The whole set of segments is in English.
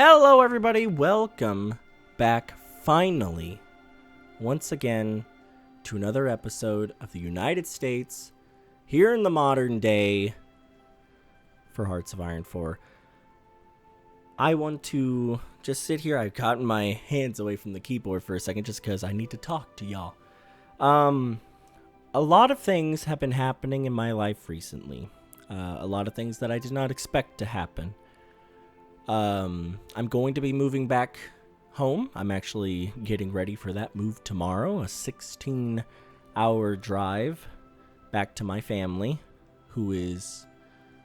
Hello everybody, welcome back finally, once again, to another episode of the United States, here in the modern day, for Hearts of Iron 4. I want to just sit here. I've gotten my hands away from the keyboard for a second just because I need to talk to y'all. A lot of things have been happening in my life recently. A lot of things that I did not expect to happen. I'm going to be moving back home. I'm actually getting ready for that move tomorrow. A 16-hour drive back to my family, who is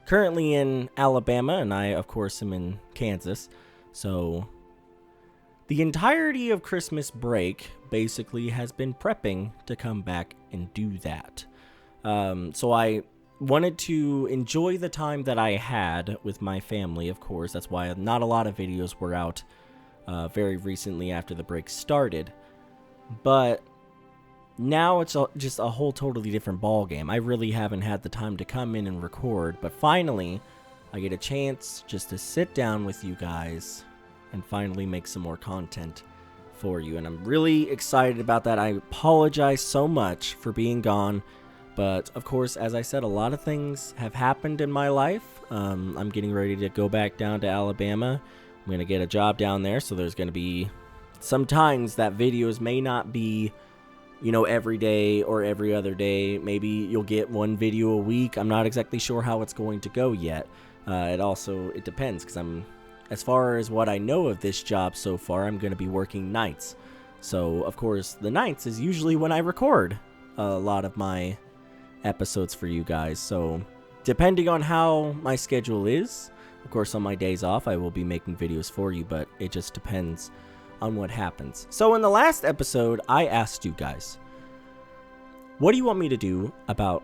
currently in Alabama, and I, of course, am in Kansas. So the entirety of Christmas break basically has been prepping to come back and do that. So I wanted to enjoy the time that I had with my family, of course. That's why not a lot of videos were out very recently after the break started. But now it's just a whole totally different ball game. I really haven't had the time to come in and record, but finally I get a chance just to sit down with you guys and finally make some more content for you. And I'm really excited about that. I apologize so much for being gone. But, of course, as I said, a lot of things have happened in my life. I'm getting ready to go back down to Alabama. I'm going to get a job down there, so there's going to be sometimes that videos may not be, every day or every other day. Maybe you'll get one video a week. I'm not exactly sure how it's going to go yet. It depends, because as far as what I know of this job so far, I'm going to be working nights. So, of course, the nights is usually when I record a lot of my episodes for you guys. So depending on how my schedule is, of course on my days off I will be making videos for you, but it just depends on what happens. So in the last episode I asked you guys, what do you want me to do about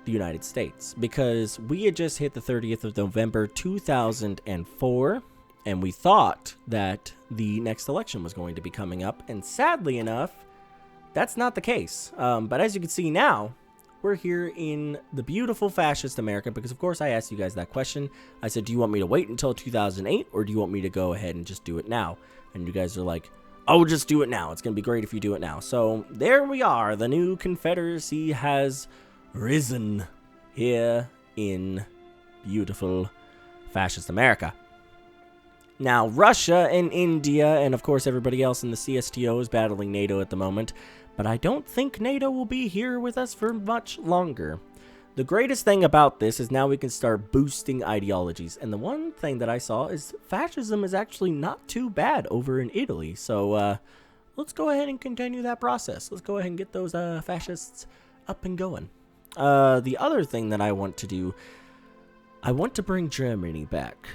the United States? Because we had just hit the 30th of November 2004 and we thought that the next election was going to be coming up, and sadly enough that's not the case. But as you can see now, we're here in the beautiful fascist America, because of course I asked you guys that question. I said, do you want me to wait until 2008 or do you want me to go ahead and just do it now? And you guys are like, oh, just do it now. It's going to be great if you do it now. So there we are. The new Confederacy has risen here in beautiful fascist America. Now, Russia and India and of course everybody else in the CSTO is battling NATO at the moment. But I don't think NATO will be here with us for much longer. The greatest thing about this is now we can start boosting ideologies. And the one thing that I saw is fascism is actually not too bad over in Italy. So let's go ahead and continue that process. Let's go ahead and get those fascists up and going. The other thing that I want to do, I want to bring Germany back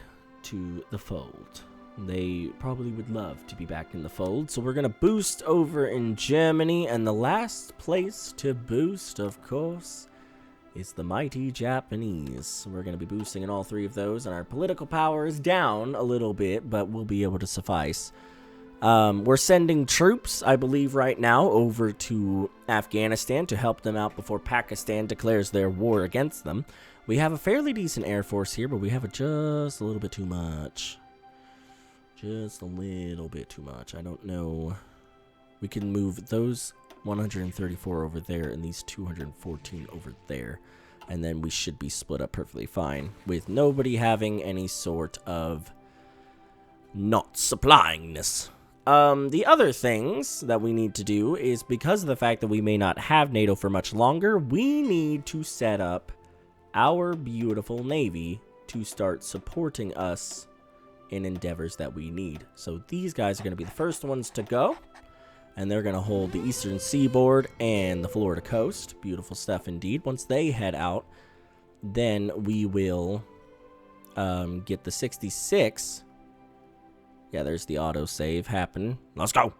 to the fold. They probably would love to be back in the fold. So we're going to boost over in Germany. And the last place to boost, of course, is the mighty Japanese. We're going to be boosting in all three of those. And our political power is down a little bit, but we'll be able to suffice. We're sending troops, I believe, right now over to Afghanistan to help them out before Pakistan declares their war against them. We have a fairly decent air force here, but we have just a little bit too much. Just a little bit too much. I don't know. We can move those 134 over there and these 214 over there. And then we should be split up perfectly fine, with nobody having any sort of not supplyingness. The other things that we need to do is, because of the fact that we may not have NATO for much longer, we need to set up our beautiful Navy to start supporting us in endeavors that we need. So these guys are going to be the first ones to go, and they're going to hold the eastern seaboard and the Florida coast. Beautiful stuff indeed. Once they head out, then we will get the 66. Yeah, there's the autosave happening. Let's go.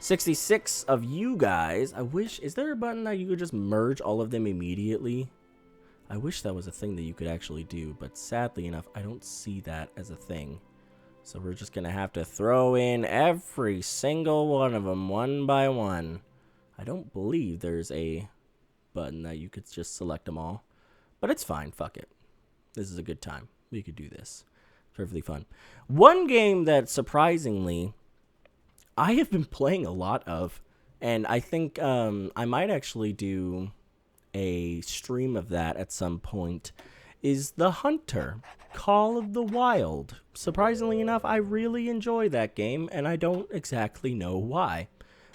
66 of you guys. I wish, is there a button that you could just merge all of them immediately? I wish that was a thing that you could actually do, but sadly enough, I don't see that as a thing. So we're just going to have to throw in every single one of them one by one. I don't believe there's a button that you could just select them all. But it's fine. Fuck it. This is a good time. We could do this. Perfectly fun. One game that surprisingly I have been playing a lot of, and I think I might actually do a stream of that at some point, is The Hunter, Call of the Wild. Surprisingly enough, I really enjoy that game, and I don't exactly know why.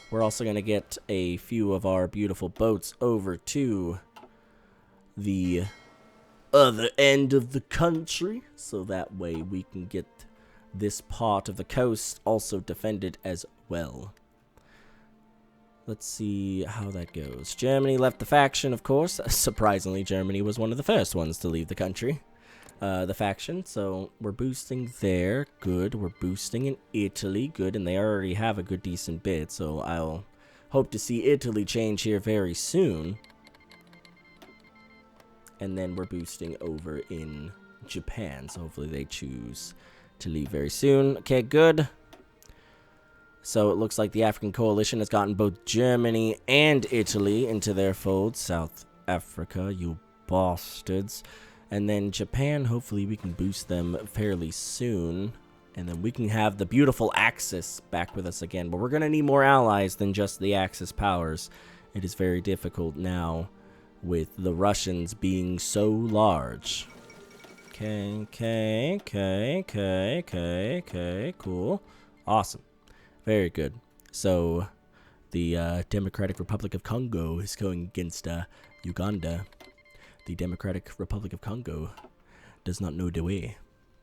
We're also going to get a few of our beautiful boats over to the other end of the country, so that way we can get this part of the coast also defended as well. Let's see how that goes. Germany left the faction, of course. Surprisingly, Germany was one of the first ones to leave the country. The faction, so we're boosting there. Good. We're boosting in Italy. Good, and they already have a good, decent bid, so I'll hope to see Italy change here very soon. And then we're boosting over in Japan, so hopefully they choose to leave very soon. Okay, good. So it looks like the African coalition has gotten both Germany and Italy into their fold. South Africa, you bastards. And then Japan, hopefully we can boost them fairly soon. And then we can have the beautiful Axis back with us again. But we're going to need more allies than just the Axis powers. It is very difficult now with the Russians being so large. Okay, cool. Awesome. Very good. So, the Democratic Republic of Congo is going against Uganda. The Democratic Republic of Congo does not know the way.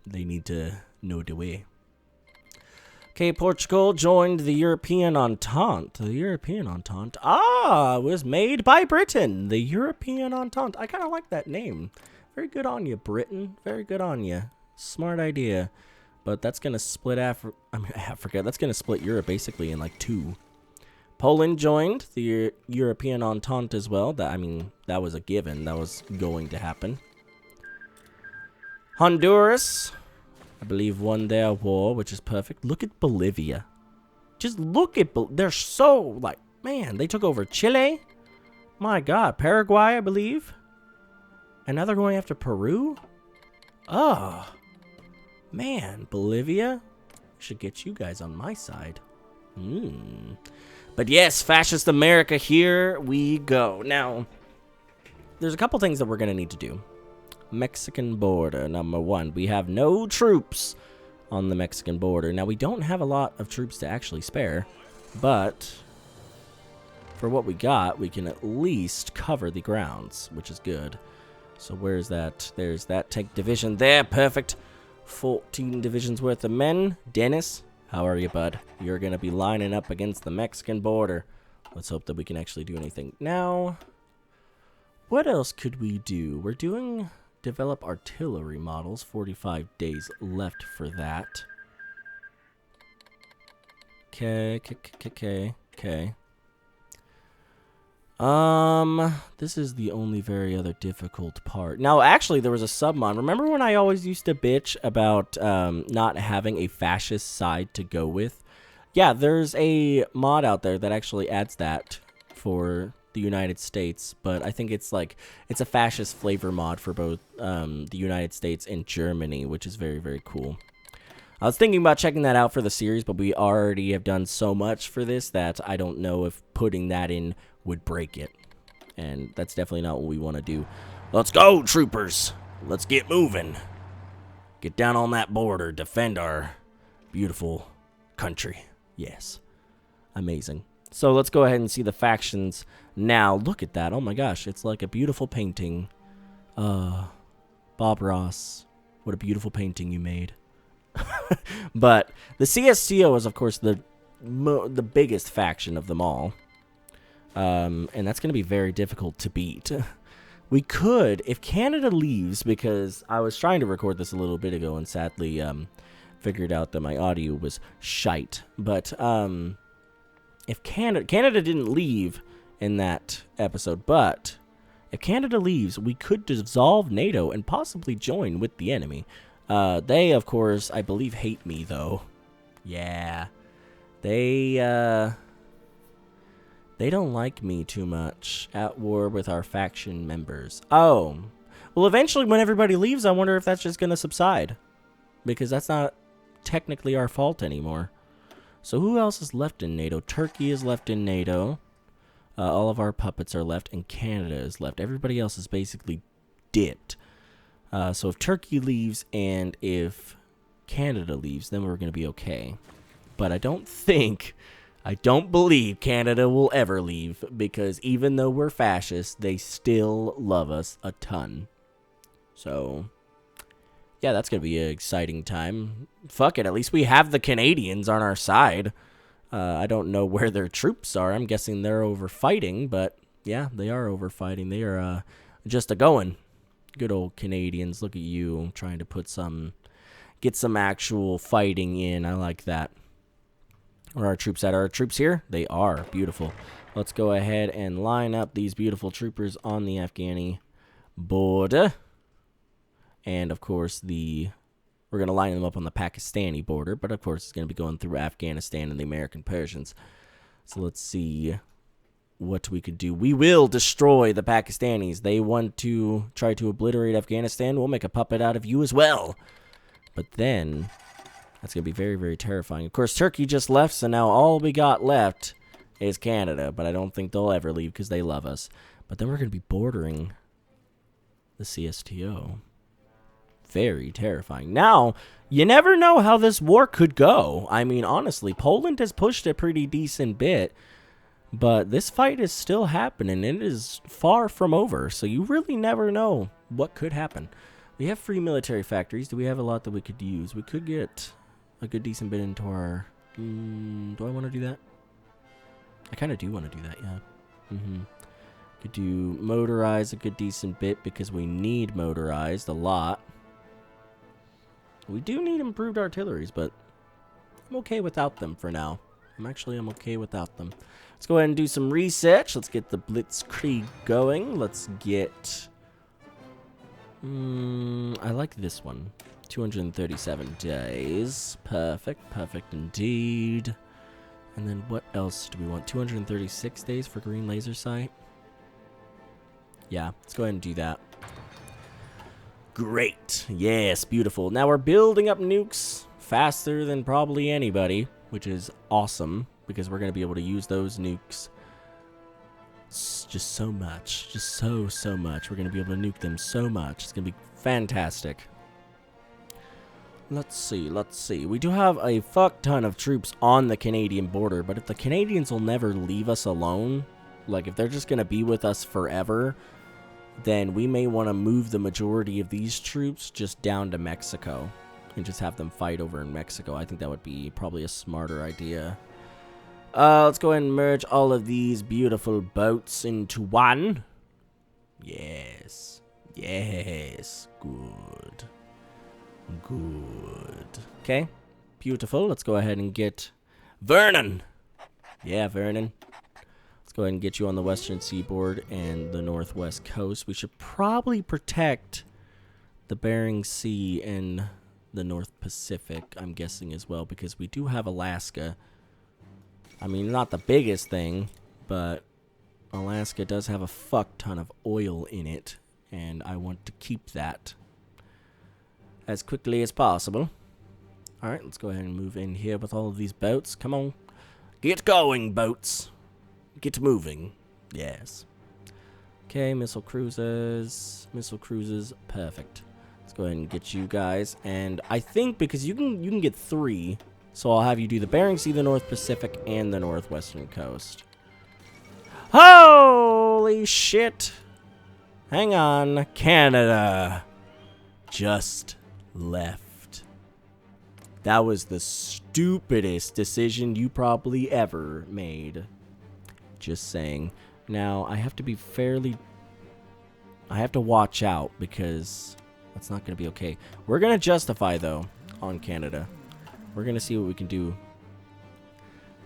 They need to know the way. Okay, Portugal joined the European Entente. The European Entente. Was made by Britain. The European Entente. I kind of like that name. Very good on you, Britain. Very good on you. Smart idea. But that's going to split Africa. That's going to split Europe basically in like two. Poland joined the European Entente as well. That was a given. That was going to happen. Honduras, I believe, won their war, which is perfect. Look at Bolivia. Just look at they're so, like, man, they took over Chile. My God. Paraguay, I believe. And now they're going after Peru? Oh. Man, Bolivia, should get you guys on my side. But yes, fascist America, here we go. Now, there's a couple things that we're going to need to do. Mexican border, number one. We have no troops on the Mexican border. Now, we don't have a lot of troops to actually spare, but for what we got, we can at least cover the grounds, which is good. So where's that? There's that tank division there. Perfect. 14 divisions worth of men. Dennis, how are you, bud? You're going to be lining up against the Mexican border. Let's hope that we can actually do anything. Now, what else could we do? We're doing develop artillery models. 45 days left for that. Okay. This is the only very other difficult part. Now, actually, there was a submon. Remember when I always used to bitch about not having a fascist side to go with? Yeah, there's a mod out there that actually adds that for the United States, but I think it's a fascist flavor mod for both the United States and Germany, which is very, very cool. I was thinking about checking that out for the series, but we already have done so much for this that I don't know if putting that in would break it. And that's definitely not what we want to do. Let's go, troopers. Let's get moving. Get down on that border. Defend our beautiful country. Yes. Amazing. So let's go ahead and see the factions now. Look at that. Oh my gosh. It's like a beautiful painting. Bob Ross. What a beautiful painting you made. But the CSTO is, of course, the biggest faction of them all. And that's going to be very difficult to beat. We could, if Canada leaves, because I was trying to record this a little bit ago and sadly figured out that my audio was shite. But if Canada didn't leave in that episode, but if Canada leaves, we could dissolve NATO and possibly join with the enemy. They, of course, I believe hate me, though. Yeah. They don't like me too much. At war with our faction members. Oh. Well, eventually, when everybody leaves, I wonder if that's just going to subside. because that's not technically our fault anymore. So who else is left in NATO? Turkey is left in NATO. All of our puppets are left, and Canada is left. Everybody else is basically dipped. So if Turkey leaves and if Canada leaves, then we're going to be okay. But I don't believe Canada will ever leave, because even though we're fascist, they still love us a ton. So, yeah, that's going to be an exciting time. Fuck it, at least we have the Canadians on our side. I don't know where their troops are. I'm guessing they're over fighting, but yeah, they are over fighting. They are just a-going. Good old Canadians. Look at you trying to get some actual fighting in. I like that. Where are our troops at? Are our troops here? They are. Beautiful. Let's go ahead and line up these beautiful troopers on the Afghani border. And, of course, we're going to line them up on the Pakistani border. But, of course, it's going to be going through Afghanistan and the American Persians. So let's see what we could do. We will destroy the Pakistanis. They want to try to obliterate Afghanistan. We'll make a puppet out of you as well. But then, that's going to be very, very terrifying. Of course, Turkey just left, so now all we got left is Canada. But I don't think they'll ever leave because they love us. But then we're going to be bordering the CSTO. Very terrifying. Now, you never know how this war could go. I mean, honestly, Poland has pushed a pretty decent bit. But this fight is still happening. It is far from over. So you really never know what could happen. We have free military factories. Do we have a lot that we could use? We could get a good decent bit into our... do I want to do that? I kind of do want to do that, yeah. Could do motorized a good decent bit because we need motorized a lot. We do need improved artilleries, but I'm okay without them for now. I'm okay without them. Let's go ahead and do some research. Let's get the Blitzkrieg going. Let's get... I like this one. 237 days. Perfect. Perfect indeed. And then what else do we want? 236 days for green laser sight? Yeah, let's go ahead and do that. Great. Yes, beautiful. Now we're building up nukes faster than probably anybody, which is awesome, because we're going to be able to use those nukes just so much. Just so much. We're going to be able to nuke them so much. It's going to be fantastic. Let's see. We do have a fuck ton of troops on the Canadian border, but if the Canadians will never leave us alone, like if they're just going to be with us forever, then we may want to move the majority of these troops just down to Mexico and just have them fight over in Mexico. I think that would be probably a smarter idea. Let's go ahead and merge all of these beautiful boats into one. Yes. Good. Okay, beautiful. Let's go ahead and get Vernon. Yeah, Vernon. Go ahead and get you on the western seaboard and the northwest coast. We should probably protect the Bering Sea and the North Pacific, I'm guessing, as well, because we do have Alaska. I mean, not the biggest thing, but Alaska does have a fuck ton of oil in it, and I want to keep that as quickly as possible. Alright, let's go ahead and move in here with all of these boats. Come on. Get going, boats. Get moving. Yes. Okay, missile cruisers. Perfect. Let's go ahead and get you guys. And I think because you can get 3, so I'll have you do the Bering Sea, the North Pacific, and the northwestern coast. Holy shit. Hang on. Canada just left. That was the stupidest decision you probably ever made. Just saying. Now, I have to be I have to watch out, because that's not going to be okay. We're going to justify, though, on Canada. We're going to see what we can do.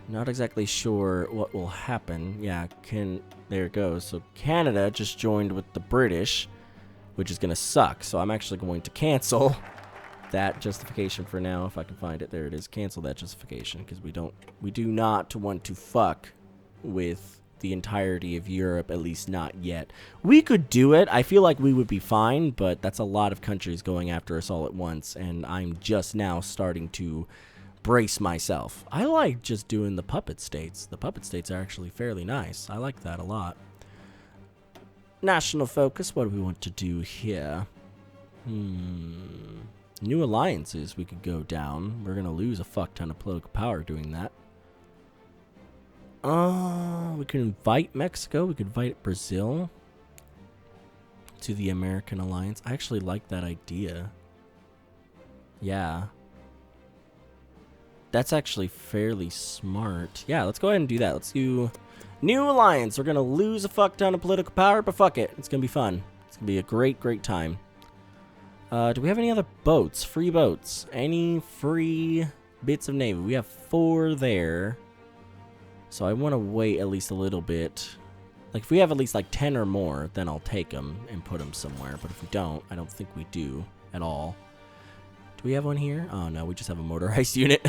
Not exactly sure what will happen. Yeah, there it goes. So, Canada just joined with the British, which is going to suck. So, I'm actually going to cancel that justification for now, if I can find it. There it is. Cancel that justification, because we do not want to fuck with the entirety of Europe, at least not yet. We could do it. I feel like we would be fine, but that's a lot of countries going after us all at once, and I'm just now starting to brace myself. I like just doing the puppet states. The puppet states are actually fairly nice. I like that a lot. National focus. What do we want to do here? New alliances we could go down. We're going to lose a fuck ton of political power doing that. We could invite Mexico. We could invite Brazil to the American alliance. I actually like that idea. Yeah. That's actually fairly smart. Yeah, let's go ahead and do that. Let's do new alliance. We're going to lose a fuck ton of political power, but fuck it. It's going to be fun. It's going to be a great, great time. Do we have any other boats? Free boats? Any free bits of navy? We have 4 there. So I want to wait at least a little bit. Like, if we have at least, like, 10 or more, then I'll take them and put them somewhere. But if we don't, I don't think we do at all. Do we have one here? Oh, no, we just have a motorized unit.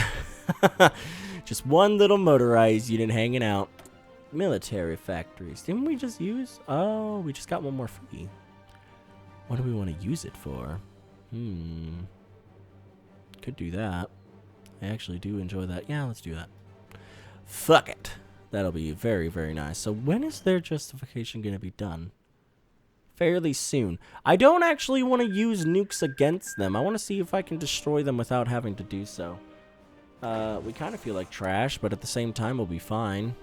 Just one little motorized unit hanging out. Military factories. Didn't we just use? Oh, we just got one more free. What do we want to use it for? Could do that. I actually do enjoy that. Yeah, let's do that. Fuck it. That'll be very, very nice. So when is their justification going to be done? Fairly soon. I don't actually want to use nukes against them. I want to see if I can destroy them without having to do so. We kind of feel like trash, but at the same time, we'll be fine.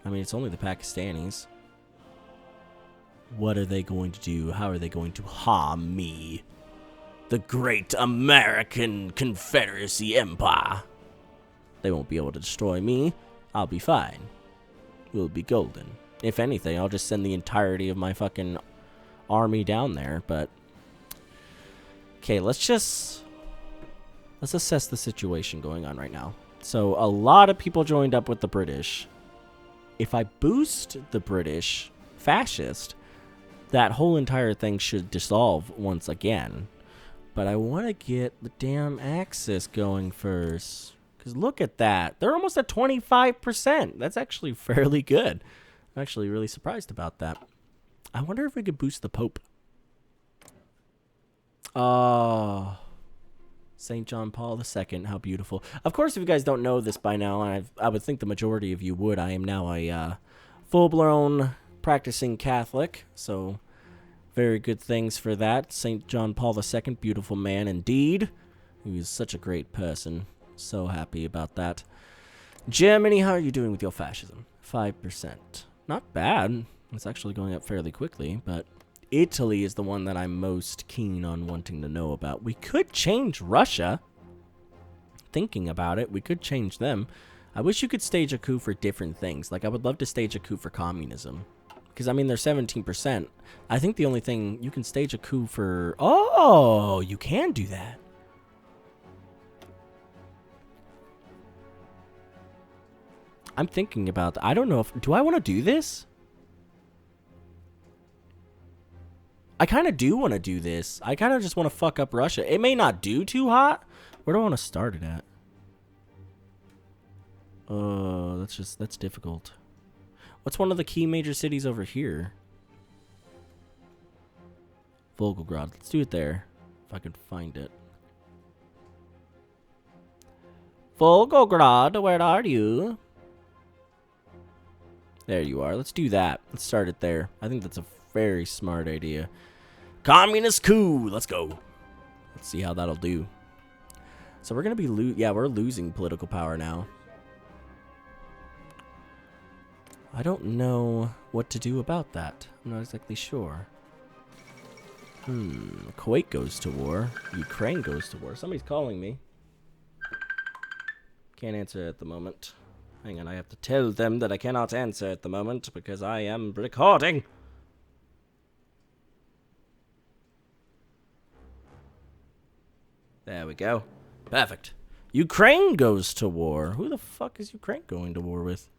I mean, it's only the Pakistanis. What are they going to do? How are they going to harm me? The great American Confederacy Empire. They won't be able to destroy me. I'll be fine. We'll be golden. If anything, I'll just send the entirety of my fucking army down there, but... Okay, let's assess the situation going on right now. So, a lot of people joined up with the British. If I boost the British fascist, that whole entire thing should dissolve once again. But I want to get the damn Axis going first. Because look at that. They're almost at 25%. That's actually fairly good. I'm actually really surprised about that. I wonder if we could boost the Pope. Oh, St. John Paul II. How beautiful. Of course, if you guys don't know this by now, and I would think the majority of you would, I am now a full-blown practicing Catholic. So, very good things for that. St. John Paul II, beautiful man indeed. He was such a great person. So happy about that. Germany, how are you doing with your fascism? 5%. Not bad. It's actually going up fairly quickly, but Italy is the one that I'm most keen on wanting to know about. We could change Russia. Thinking about it, we could change them. I wish you could stage a coup for different things. Like, I would love to stage a coup for communism. Because, I mean, they're 17%. I think the only thing you can stage a coup for... Oh, you can do that. I'm thinking about that. I don't know if... Do I want to do this? I kind of do want to do this. I kind of just want to fuck up Russia. It may not do too hot. Where do I want to start it at? That's difficult. What's one of the key major cities over here? Volgograd. Let's do it there. If I could find it. Volgograd, where are you? There you are. Let's do that. Let's start it there. I think that's a very smart idea. Communist coup. Let's go. Let's see how that'll do. So we're going to be... Yeah, we're losing political power now. I don't know what to do about that. I'm not exactly sure. Kuwait goes to war. Ukraine goes to war. Somebody's calling me. Can't answer at the moment. Hang on, I have to tell them that I cannot answer at the moment because I am recording. There we go. Perfect. Ukraine goes to war. Who the fuck is Ukraine going to war with?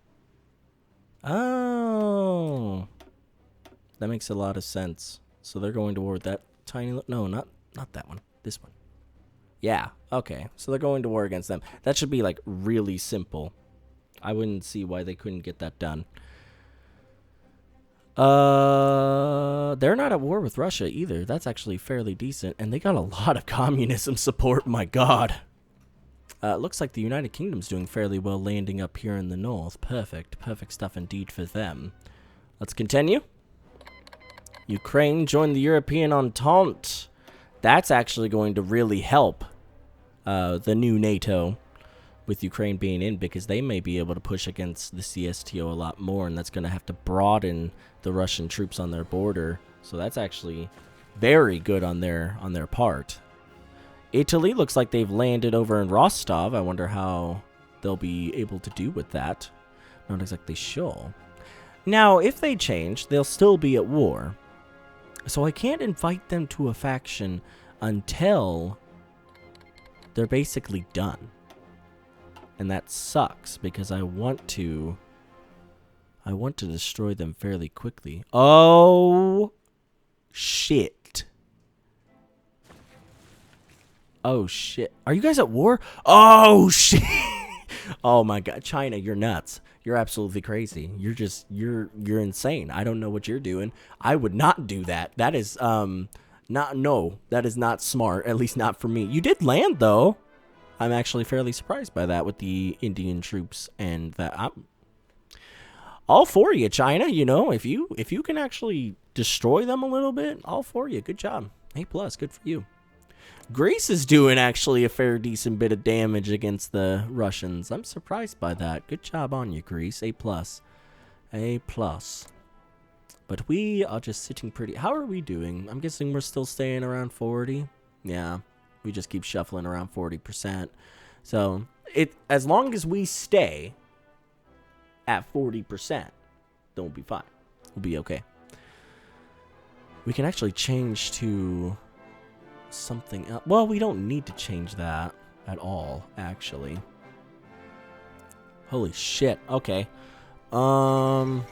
Oh. That makes a lot of sense. So they're going to war with that tiny... No, not that one. This one. Yeah, okay. So they're going to war against them. That should be, like, really simple. I wouldn't see why they couldn't get that done. They're not at war with Russia either. That's actually fairly decent. And they got a lot of communism support, my god. It looks like the United Kingdom's doing fairly well landing up here in the north. Perfect. Perfect stuff indeed for them. Let's continue. Ukraine joined the European Entente. That's actually going to really help the new NATO with Ukraine being in, because they may be able to push against the CSTO a lot more, and that's going to have to broaden the Russian troops on their border. So that's actually very good on their part. Italy looks like they've landed over in Rostov. I wonder how they'll be able to do with that. Not exactly sure. Now, if they change, they'll still be at war. So I can't invite them to a faction until they're basically done. And that sucks, because I want to destroy them fairly quickly. Oh, shit. Oh, shit. Are you guys at war? Oh, shit. Oh, my God. China, you're nuts. You're absolutely crazy. You're insane. I don't know what you're doing. I would not do that. That is, that is not smart. At least not for me. You did land, though. I'm actually fairly surprised by that with the Indian troops, and that I'm all for you, China. You know, if you can actually destroy them a little bit, all for you. Good job. A+, good for you. Greece is doing actually a fair decent bit of damage against the Russians. I'm surprised by that. Good job on you, Greece. A+. A+. But we are just sitting pretty. How are we doing? I'm guessing we're still staying around 40. Yeah. We just keep shuffling around 40%. So, as long as we stay at 40%, then we'll be fine. We'll be okay. We can actually change to something else. Well, we don't need to change that at all, actually. Holy shit. Okay. Oh,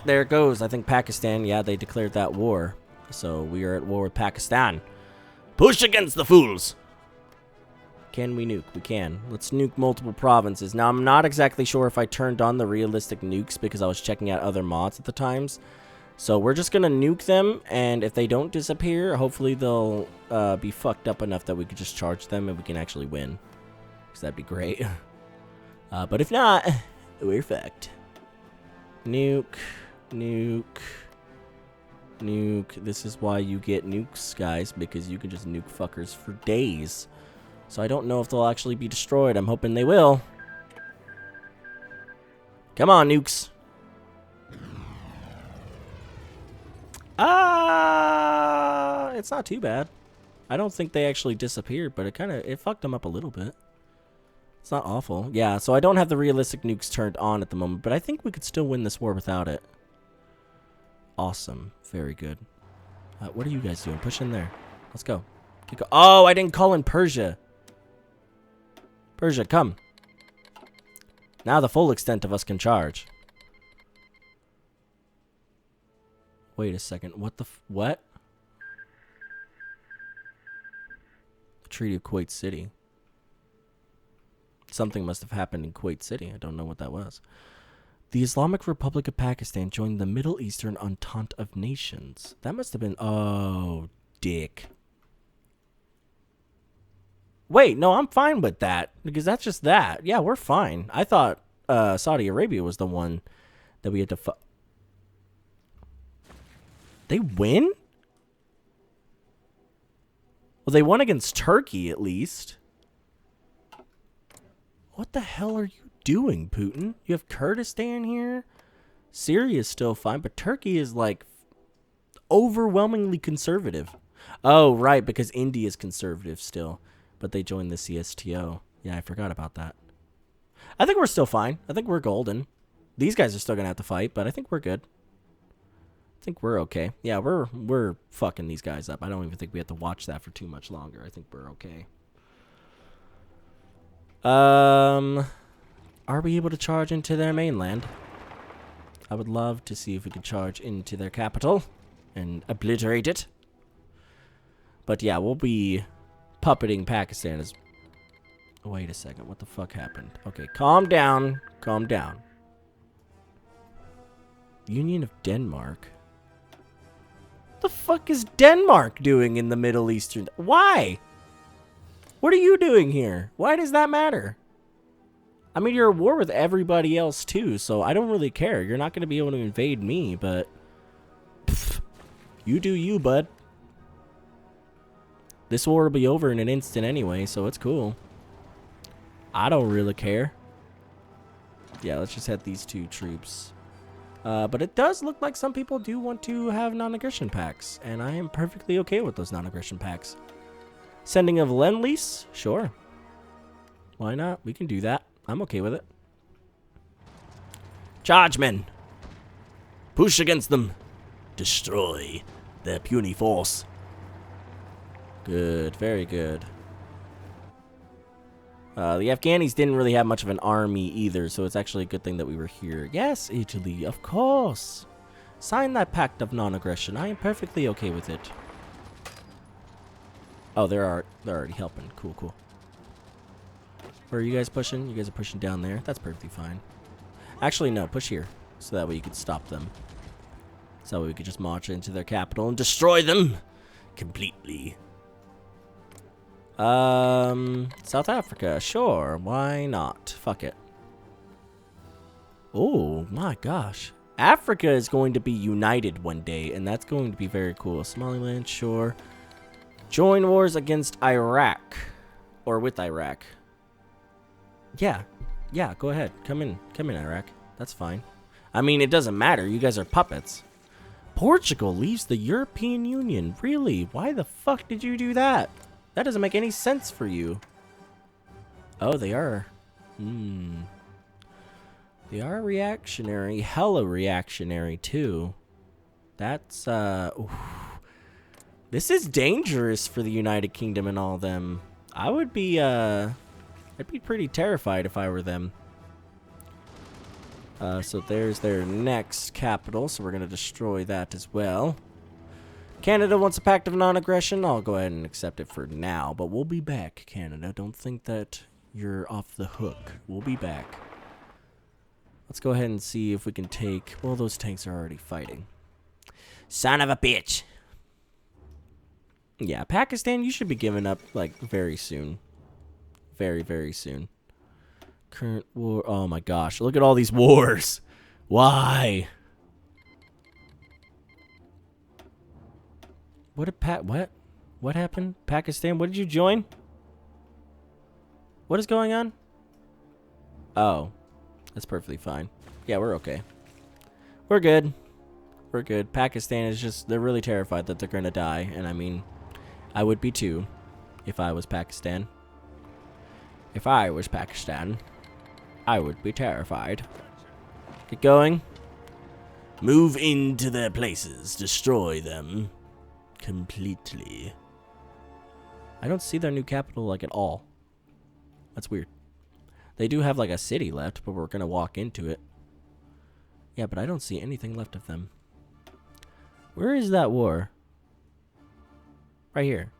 there it goes. I think Pakistan, yeah, they declared that war. So, we are at war with Pakistan. Push against the fools! Can we nuke? We can. Let's nuke multiple provinces. Now, I'm not exactly sure if I turned on the realistic nukes because I was checking out other mods at the times. So we're just going to nuke them, and if they don't disappear, hopefully they'll be fucked up enough that we could just charge them and we can actually win. Because that'd be great. But if not, we're fucked. Nuke. Nuke. Nuke. This is why you get nukes, guys, because you can just nuke fuckers for days. So I don't know if they'll actually be destroyed. I'm hoping they will. Come on, nukes. It's not too bad. I don't think they actually disappeared, but it fucked them up a little bit. It's not awful. Yeah, so I don't have the realistic nukes turned on at the moment, but I think we could still win this war without it. Awesome. Very good. What are you guys doing? Push in there. Let's go. Oh, I didn't call in Persia. Persia, come. Now the full extent of us can charge. Wait a second. What the what? The Treaty of Kuwait City. Something must have happened in Kuwait City. I don't know what that was. The Islamic Republic of Pakistan joined the Middle Eastern Entente of Nations. That must have been... Oh, dick. Wait, no, I'm fine with that. Because that's just that. Yeah, we're fine. I thought Saudi Arabia was the one that we had to... They win? Well, they won against Turkey, at least. What the hell are you doing, Putin? You have Kurdistan here? Syria's still fine, but Turkey is, like, overwhelmingly conservative. Oh, right, because India's conservative still. But they joined the CSTO. Yeah, I forgot about that. I think we're still fine. I think we're golden. These guys are still going to have to fight, but I think we're good. I think we're okay. Yeah, we're fucking these guys up. I don't even think we have to watch that for too much longer. I think we're okay. Are we able to charge into their mainland? I would love to see if we could charge into their capital and obliterate it. But yeah, we'll be puppeting Pakistan as... Wait a second, what the fuck happened? Okay, calm down. Calm down. Union of Denmark. What the fuck is Denmark doing in the Middle Eastern? Why? What are you doing here? Why does that matter? I mean, you're at war with everybody else too, so I don't really care. You're not going to be able to invade me, but pff, you do you, bud. This war will be over in an instant anyway, so it's cool. I don't really care. Yeah, let's just have these 2 troops. But it does look like some people do want to have non-aggression pacts, and I am perfectly okay with those non-aggression pacts. Sending of Lend-Lease? Sure. Why not? We can do that. I'm okay with it. Charge, men! Push against them! Destroy their puny force. Good, very good. The Afghanis didn't really have much of an army either, so it's actually a good thing that we were here. Yes, Italy, of course. Sign that pact of non-aggression. I am perfectly okay with it. Oh, they're already helping. Cool, cool. Where are you guys pushing? You guys are pushing down there. That's perfectly fine. Actually, no, push here, so that way you could stop them. So that way we could just march into their capital and destroy them completely. South Africa, sure, why not? Fuck it. Oh my gosh. Africa is going to be united one day, and that's going to be very cool. Somaliland, sure. Join wars against Iraq. Or with Iraq. Yeah, go ahead. Come in, Iraq. That's fine. I mean, it doesn't matter. You guys are puppets. Portugal leaves the European Union. Really? Why the fuck did you do that? That doesn't make any sense for you. Oh, they are. They are reactionary. Hella reactionary, too. That's, oof. This is dangerous for the United Kingdom and all them. I would be, I'd be pretty terrified if I were them. So there's their next capital, so we're going to destroy that as well. Canada wants a pact of non-aggression. I'll go ahead and accept it for now, but we'll be back, Canada. Don't think that you're off the hook. We'll be back. Let's go ahead and see if we can take... Well, those tanks are already fighting. Son of a bitch! Yeah, Pakistan, you should be giving up, like, very soon. Very, very soon. Current war... Oh my gosh, look at all these wars! Why? What did What happened? Pakistan, what did you join? What is going on? Oh. That's perfectly fine. Yeah, we're okay. We're good. We're good. Pakistan is just... They're really terrified that they're gonna die. And I mean... I would be too. If I was Pakistan. If I was Pakistan... I would be terrified. Get going. Move into their places. Destroy them. Completely. I don't see their new capital, like, at all. That's weird. They do have, like, a city left, but we're gonna walk into it. Yeah, but I don't see anything left of them. Where is that war? Right here.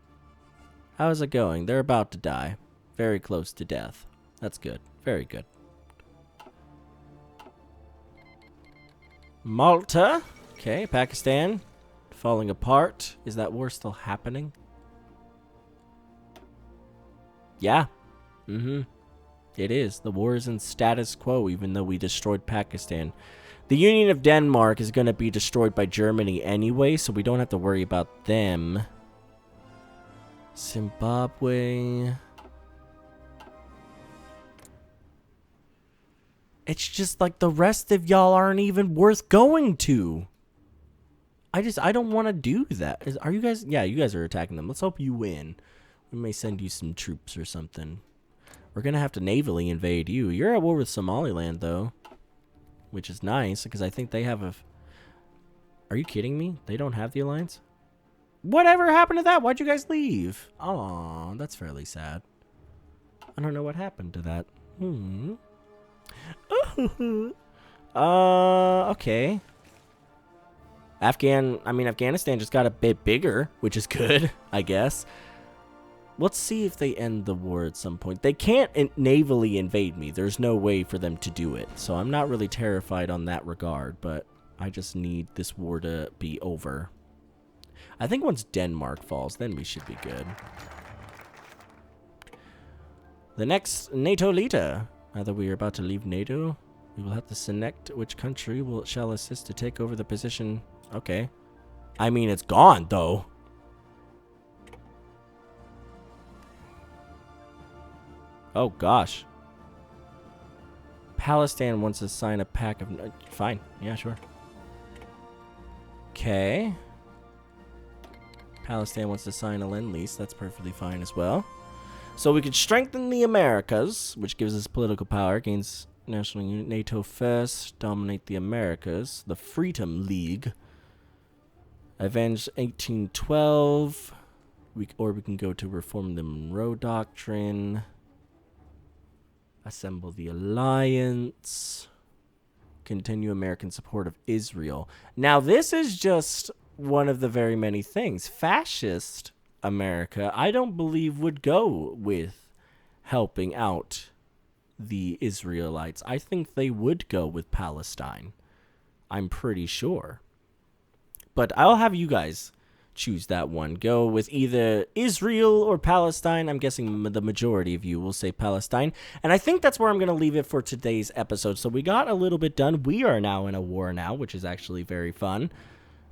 How is it going? They're about to die. Very close to death. That's good. Very good. Malta. Okay, Pakistan. Falling apart. Is that war still happening? Yeah. It is. The war is in status quo, even though we destroyed Pakistan. The Union of Denmark is going to be destroyed by Germany anyway, so we don't have to worry about them. Zimbabwe. It's just like the rest of y'all aren't even worth going to. I don't want to do that. Are you guys? Yeah, you guys are attacking them. Let's hope you win. We may send you some troops or something. We're going to have to navally invade you. You're at war with Somaliland, though. Which is nice, because I think they have a... Are you kidding me? They don't have the alliance? Whatever happened to that? Why'd you guys leave? Aw, that's fairly sad. I don't know what happened to that. Okay. Afghanistan just got a bit bigger, which is good, I guess. Let's see if they end the war at some point. They can't navally invade me. There's no way for them to do it. So I'm not really terrified on that regard, but I just need this war to be over. I think once Denmark falls, then we should be good. The next NATO leader. Now that we are about to leave NATO, we will have to select which country shall assist to take over the position. Okay. I mean, it's gone, though. Oh, gosh. Palestine wants to sign a pact of... Fine. Yeah, sure. Okay. Palestine wants to sign a lend-lease. That's perfectly fine as well. So we could strengthen the Americas, which gives us political power, gains national unit. NATO first, dominate the Americas. The Freedom League. Avenge 1812. Or we can go to reform the Monroe Doctrine. Assemble the alliance. Continue American support of Israel. Now, this is just one of the very many things. Fascist America, I don't believe, would go with helping out the Israelites. I think they would go with Palestine. I'm pretty sure. But I'll have you guys choose that one. Go with either Israel or Palestine. I'm guessing the majority of you will say Palestine. And I think that's where I'm going to leave it for today's episode. So we got a little bit done. We are now in a war now, which is actually very fun.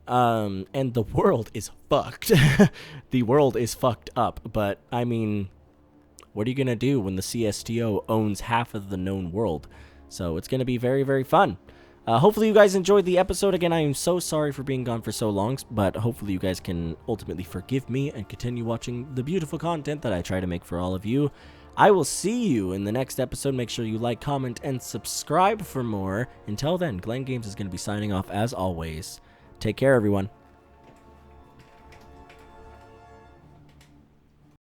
And the world is fucked. The world is fucked up. But, I mean, what are you going to do when the CSTO owns half of the known world? So it's going to be very, very fun. Hopefully you guys enjoyed the episode. Again, I am so sorry for being gone for so long, but hopefully you guys can ultimately forgive me and continue watching the beautiful content that I try to make for all of you. I will see you in the next episode. Make sure you like, comment, and subscribe for more. Until then, Glenn Games is going to be signing off as always. Take care, everyone.